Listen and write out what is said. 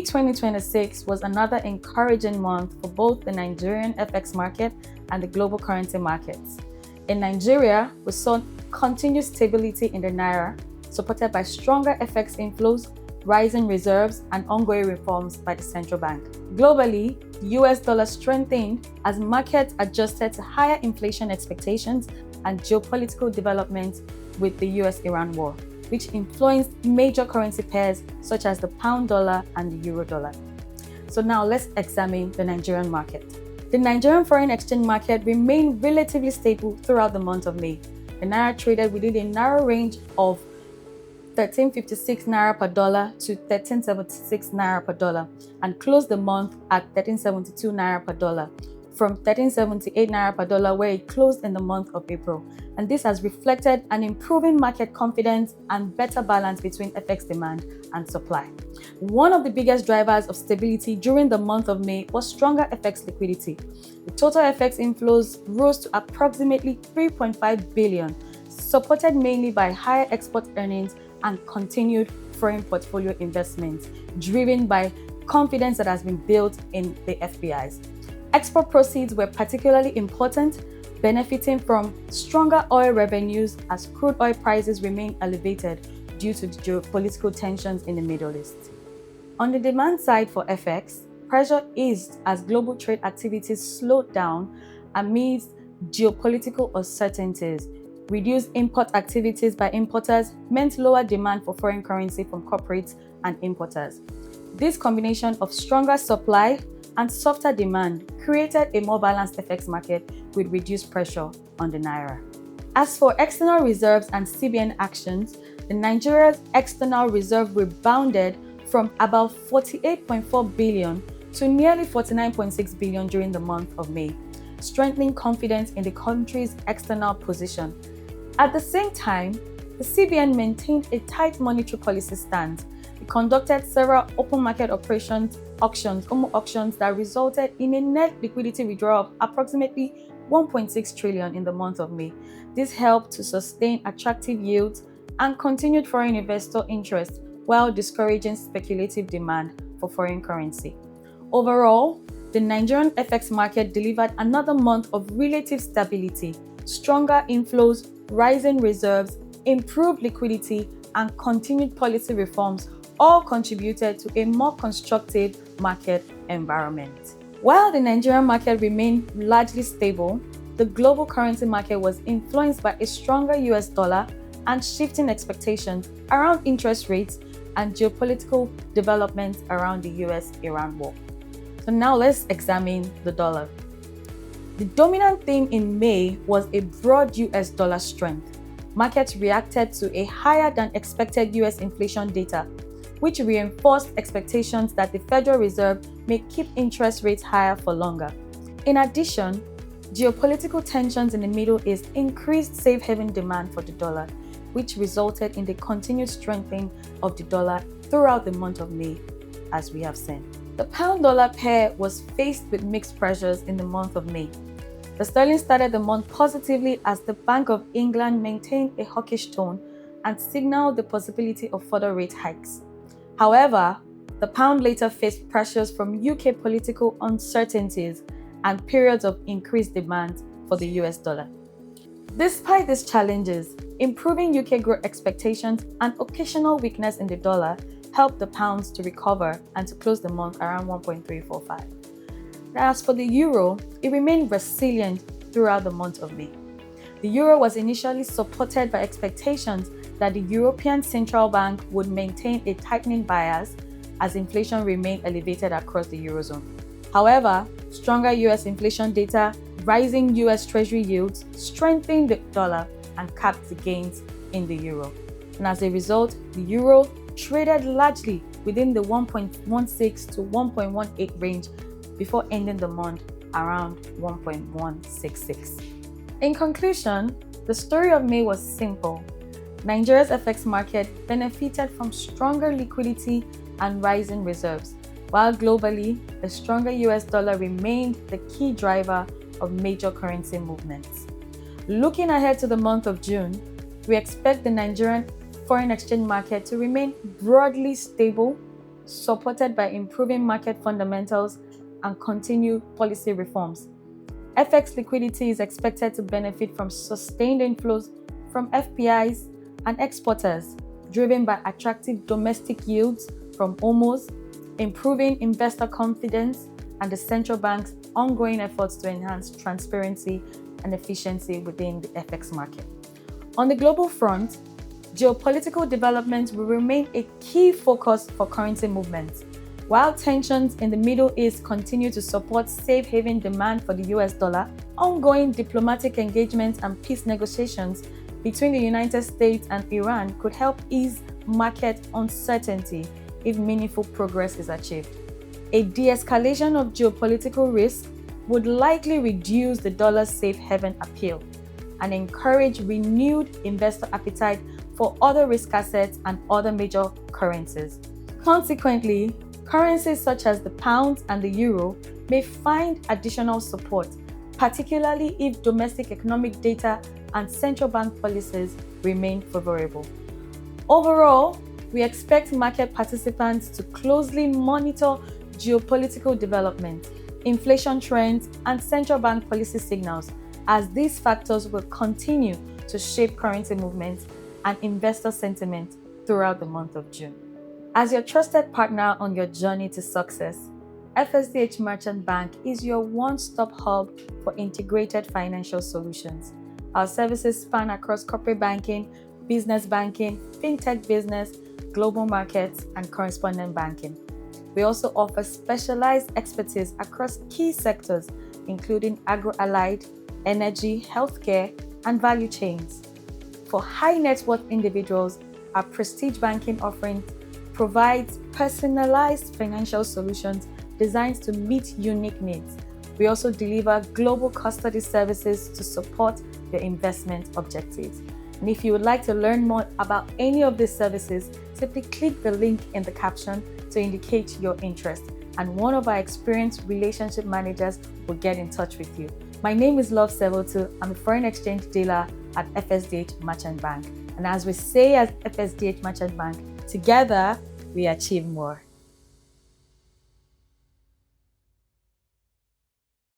May 2026 was another encouraging month for both the Nigerian FX market and the global currency markets. In Nigeria, we saw continued stability in the naira, supported by stronger FX inflows, rising reserves, and ongoing reforms by the central bank. Globally, the US dollar strengthened as markets adjusted to higher inflation expectations and geopolitical developments with the US-Iran war, which influenced major currency pairs such as the pound dollar and the euro dollar. So now let's examine the Nigerian market. The Nigerian foreign exchange market remained relatively stable throughout the month of May. The naira traded within a narrow range of 1356 naira per dollar to 1376 naira per dollar and closed the month at 1372 naira per dollar from 1378 naira per dollar where it closed in the month of April. And this has reflected an improving market confidence and better balance between FX demand and supply. One of the biggest drivers of stability during the month of May was stronger FX liquidity. The total FX inflows rose to approximately 3.5 billion, supported mainly by higher export earnings and continued foreign portfolio investments, driven by confidence that has been built in the FPIs. Export proceeds were particularly important, benefiting from stronger oil revenues as crude oil prices remain elevated due to the geopolitical tensions in the Middle East. On the demand side for FX, pressure eased as global trade activities slowed down amidst geopolitical uncertainties. Reduced import activities by importers meant lower demand for foreign currency from corporates and importers. This combination of stronger supply and softer demand created a more balanced FX market with reduced pressure on the naira. As for external reserves and CBN actions, the Nigeria's external reserve rebounded from about 48.4 billion to nearly 49.6 billion during the month of May, strengthening confidence in the country's external position. At the same time, the CBN maintained a tight monetary policy stance. It conducted several open market auctions that resulted in a net liquidity withdrawal of approximately 1.6 trillion in the month of May. This helped to sustain attractive yields and continued foreign investor interest while discouraging speculative demand for foreign currency. Overall, the Nigerian FX market delivered another month of relative stability. Stronger inflows, rising reserves, improved liquidity, and continued policy reforms all contributed to a more constructive market environment. While the Nigerian market remained largely stable, the global currency market was influenced by a stronger US dollar and shifting expectations around interest rates and geopolitical developments around the US-Iran war. So now let's examine the dollar. The dominant theme in May was a broad US dollar strength. Markets reacted to a higher than expected US inflation data, which reinforced expectations that the Federal Reserve may keep interest rates higher for longer. In addition, geopolitical tensions in the Middle East increased safe haven demand for the dollar, which resulted in the continued strengthening of the dollar throughout the month of May, as we have seen. The pound-dollar pair was faced with mixed pressures in the month of May. The sterling started the month positively as the Bank of England maintained a hawkish tone and signaled the possibility of further rate hikes. However, the pound later faced pressures from UK political uncertainties and periods of increased demand for the US dollar. Despite these challenges, improving UK growth expectations and occasional weakness in the dollar helped the pounds to recover and to close the month around 1.345. As for the euro, it remained resilient throughout the month of May. The euro was initially supported by expectations that the European Central Bank would maintain a tightening bias as inflation remained elevated across the eurozone. However, stronger US inflation data, rising US Treasury yields strengthened the dollar and capped the gains in the euro. And as a result, the euro traded largely within the 1.16 to 1.18 range before ending the month around 1.166. In conclusion, the story of May was simple. Nigeria's FX market benefited from stronger liquidity and rising reserves, while globally, a stronger US dollar remained the key driver of major currency movements. Looking ahead to the month of June, we expect the Nigerian foreign exchange market to remain broadly stable, supported by improving market fundamentals and continued policy reforms. FX liquidity is expected to benefit from sustained inflows from FPIs and exporters, driven by attractive domestic yields from OMOs, improving investor confidence, and the central bank's ongoing efforts to enhance transparency and efficiency within the FX market. On the global front, geopolitical developments will remain a key focus for currency movements. While tensions in the Middle East continue to support safe haven demand for the US dollar, ongoing diplomatic engagements and peace negotiations between the United States and Iran could help ease market uncertainty if meaningful progress is achieved. A de-escalation of geopolitical risk would likely reduce the dollar's safe haven appeal and encourage renewed investor appetite for other risk assets and other major currencies. Consequently, currencies such as the pound and the euro may find additional support, particularly if domestic economic data and central bank policies remain favorable. Overall, we expect market participants to closely monitor geopolitical developments, inflation trends, and central bank policy signals, as these factors will continue to shape currency movements and investor sentiment throughout the month of June. As your trusted partner on your journey to success, FSDH Merchant Bank is your one-stop hub for integrated financial solutions. Our services span across corporate banking, business banking, fintech business, global markets, and correspondent banking. We also offer specialized expertise across key sectors, including agro-allied, energy, healthcare, and value chains. For high net worth individuals, our Prestige Banking offering provides personalized financial solutions designed to meet unique needs. We also deliver global custody services to support your investment objectives. And if you would like to learn more about any of these services, simply click the link in the caption to indicate your interest, and one of our experienced relationship managers will get in touch with you. My name is Love Sevotu. I'm a foreign exchange dealer at FSDH Merchant Bank. And as we say at FSDH Merchant Bank, together we achieve more.